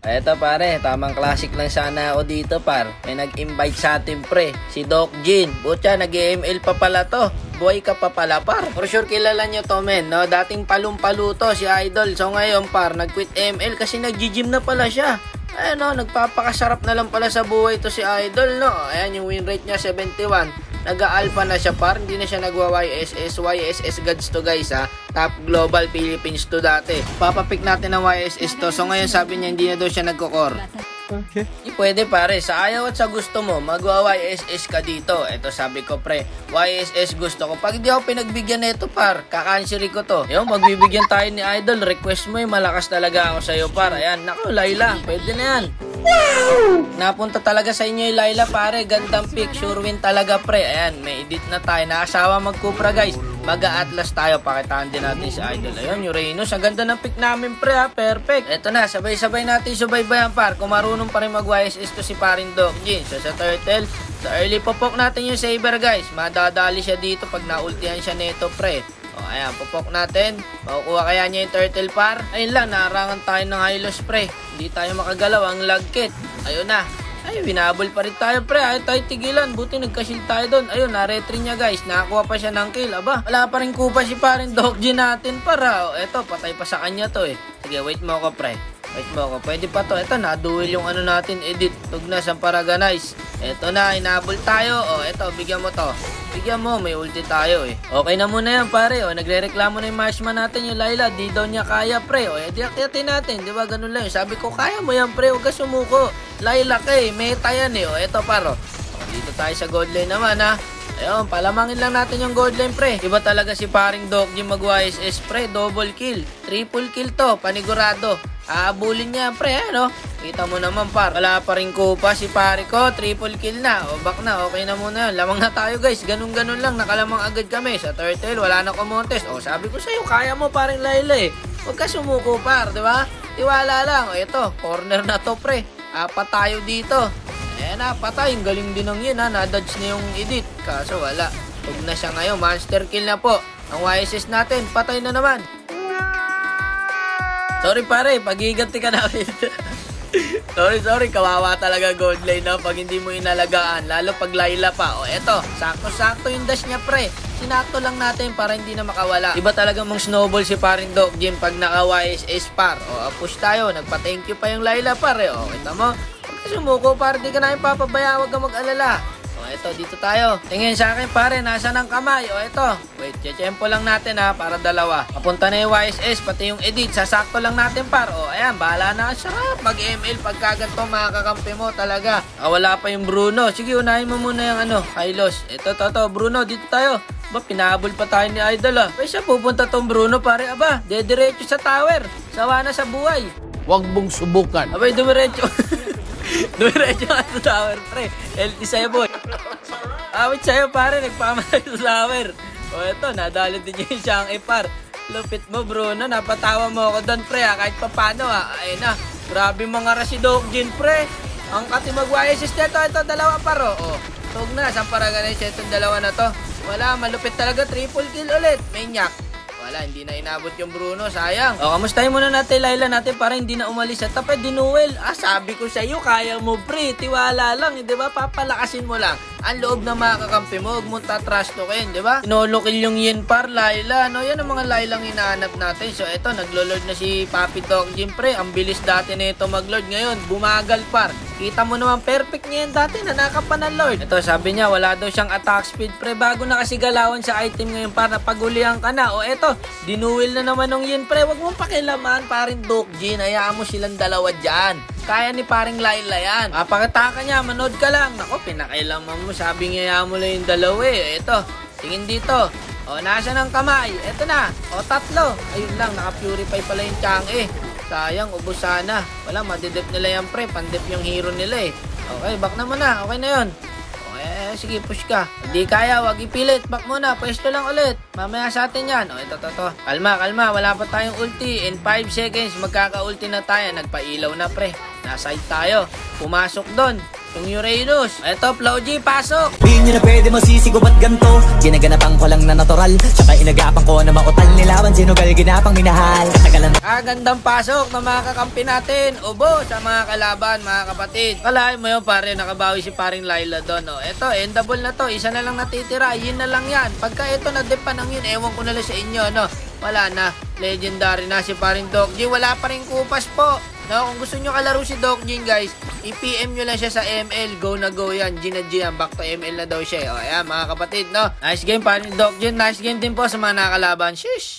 Eto pare, tamang classic lang sana ako dito par. May nag-invite sa atin pre, si Doc Jin. Butya, nag-ML pa pala to. Buhay ka pa pala par. For sure kilala nyo to men, no? Dating palumpalo to si Idol. So ngayon par, nag-quit ML kasi nag-gym na pala siya. Ayan no, nagpapakasarap na lang pala sa buhay to si Idol no. Ayan yung win rate niya 71. Nag-alpha na siya par, hindi na siya nagwa-YSS. YSS gods to guys ha. Top Global Philippines to dati. Papapick natin ng YSS to. So ngayon sabi niya hindi na daw siya nagko-core. Okay. Hindi pwede pare, sa ayaw at sa gusto mo, magwa-YSS ka dito. Ito sabi ko pre, YSS gusto ko. Pag di ako pinagbigyan na ito par, kakansiri ko to. Yung magbibigyan tayo ni Idol, request mo malakas talaga ako sa'yo par. Ayan, naku Laila, pwede na yan. Wow! Napunta talaga sa inyo yung Laila pare, gandang pick, sure win talaga pre. Ayan, may edit na tayo, nakasawa mag-Cupra guys. Mag-a-atlas tayo, pakitaan din natin si Idol. Ayun, yung Reynos, ang ganda ng pick namin pre ha, perfect. Eto na, sabay-sabay natin subaybayan par. Kung marunong pa rin mag-YSS to si paring Doc Jin. So sa turtle, sa early popok natin yung Saber guys. Madadali siya dito pag naultihan siya nito pre. O ayan, popok natin. Makukuha kaya niya yung turtle par. Ayun lang, naarangan tayo ng high loss pre. Hindi tayo makagalaw, ang lag kit. Ayun na. Ay, binabol pa rin tayo pre. Ayaw tayo tigilan. Buti nagka-shield tayo doon. Ayun, na-retry niya guys. Nakakuha pa siya ng kill. Aba, wala pa rin kupa si paring Doc G natin para. O, eto, patay pa sa kanya to eh. Sige, wait mo ako pre. Wait mo ako. Pwede pa to. Eto, na-duel yung ano natin. Edit. Tugnas ang paraganize. Eto na, inabol tayo. O, eto, bigyan mo to. Bigyan mo, may ulti tayo eh. Okay na muna yan pare. O, nagre-reklamo na yung marksman natin yung Laila. Di daw niya kaya pre. O, edi akyatin natin. Di ba ganun lang. Sabi ko, kaya mo yan pre. Huwag ka sumuko. Laila ka eh. Meta yan eh. O, eto paro. O, dito tayo sa gold lane naman ha. Ayun, palamangin lang natin yung gold lane pre. Iba talaga si paring Doc yung mag-YSS pre. Double kill. Triple kill to. Panigurado. Aabulin niya pre, ano? Kita mo naman par, wala pa rin kupa si pare ko, triple kill na. O back na, okay na muna yun. Lamang na tayo guys, ganun-ganun lang, nakalamang agad kami. Sa turtle, wala na kumontes. O sabi ko sa'yo, kaya mo paring Laila eh. Huwag ka sumuko par, di ba? Tiwala lang. O ito, corner na to pre. Apat tayo dito. Ayan na, patay. Galing din ng yun ha, nadodge na yung edit. Kaso wala. Huwag na siya ngayon, monster kill na po. Ang YSS natin, patay na naman. Sorry pare, pagiganti ka namin. sorry, kawawa talaga gold lane na pag hindi mo inalagaan, lalo pag Laila pa. O eto, sakto-sakto yung dash niya pre. Sinakto lang natin para hindi na makawala. Iba talaga mong snowball si paring Doc Jim pag naka-YSS par. O push tayo, nagpa-thank you pa yung Laila pare. O kita mo, pag sumuko par, di ka namin papabaya, huwag ka mag-alala. O eto, dito tayo. Tingin sa akin pare, nasa ng kamay. O eto, wait, chechempo lang natin ha, para dalawa. Papunta na yung YSS, pati yung edit. Sasakto lang natin par. O ayan, bahala na. Sarap mag-ML pagkaganto mga kakampi mo talaga. Wala pa yung Bruno. Sige, unahin mo muna yung ano, Hylos. Eto, Bruno, dito tayo. Ba, pinahabol pa tayo ni Idol ha. Pwede siya pupunta tong Bruno pare. Aba, dediretso sa tower. Sawa na sa buhay. Huwag mong subukan. Abay, dumiretso. Dumiretso ka sa tower, pre. LT sa'yo, boy. Awit sa'yo, pare. Nagpamatay sa tower. O, eto, nadali din yung siyang par. Lupit mo, Bruno. Napatawa mo ako doon, pre, ha. Kahit pa paano, ha. Ayun na. Grabe mga rasi Doc Jin, pre. Ang kati mag-YSS nito. Ito, dalawa paro. O, tug na. Saan para ganun siya itong dalawa na to? Wala, malupit talaga. Triple kill ulit. Maniac. Wala, hindi na inabot yung Bruno, sayang. O, kamustahin muna natin Laila natin para hindi na umalis sa tapet. Dinuel. Sabi ko sa iyo, kaya mo pre, tiwala lang, di ba? Papalakasin mo lang. Ang loob na mga kakampi mo, huwag mong tatrash token, di ba? Inolokil yung yin par, Laila, no? Yan ang mga Lailang hinahanap natin. So, eto, naglo-lord na si Papi Doc Jim, pre. Ang bilis dati na ito mag-lord. Ngayon, bumagal par. Kita mo naman, perfect niya yan dati, nanakap pa ng lord. Ito, sabi niya, wala daw siyang attack speed, pre. Bago na kasi galawan sa item ngayon para pagulihan ka na. O, eto, dinuwil na naman ng yin, pre. Huwag mong pakilaman, paring Doc Jin. Hayaan mo silang dalawa dyan. Kaya ni paring Laila yan. Mapakita ka niya, manood ka lang. Nako, pinakailaman mo. Sabi niya mo lang yung dalawa eh. Ito, tingin dito. O, nasa ng kamay. Ito na. O, tatlo. Ayun lang, naka-purify pala yung Chang eh. Sayang, ubos sana. Wala, madidip nila yan pre. Pandip yung hero nila eh. Okay, back na muna. Okay na yun. Okay, sige, push ka. Hindi kaya, wag ipilit. Back muna, pwesto lang ulit. Mamaya sa atin yan. O, ito. Kalma. Wala pa tayong ulti. In 5 seconds, magkaka-ulti na tayo. Nagpailaw na pre. Nasa side tayo. Pumasok doon. Yung Uranus. Eto, Flow G, pasok. Di nyo na pwede masisigo ba't ganto? Ginaganapan ko lang na natural, tsaka inagapan ko na mautal nilaban, sinugal ginapang minahal. Katagalan Gandang pasok na mga kakampi natin. Ubo sa mga kalaban, mga kapatid. Kalahin mo yun, pare, nakabawi si paring Laila doon. Oh. Eto, endable na to. Isa na lang natitira. Yun na lang yan. Pagka ito nadepanang yun, ewan ko na lang sa inyo, no? Wala na. Legendary na si paring Doc G. Wala pa rin kupas po. No, kung gusto nyo kalaro si Doc Jin, guys, i-PM nyo lang siya sa ML. Go na go yan. G na G yan. Back to ML na daw siya. O, ayan, mga kapatid, no? Nice game, paring Doc Jin. Nice game din po sa mga nakalaban. Shish!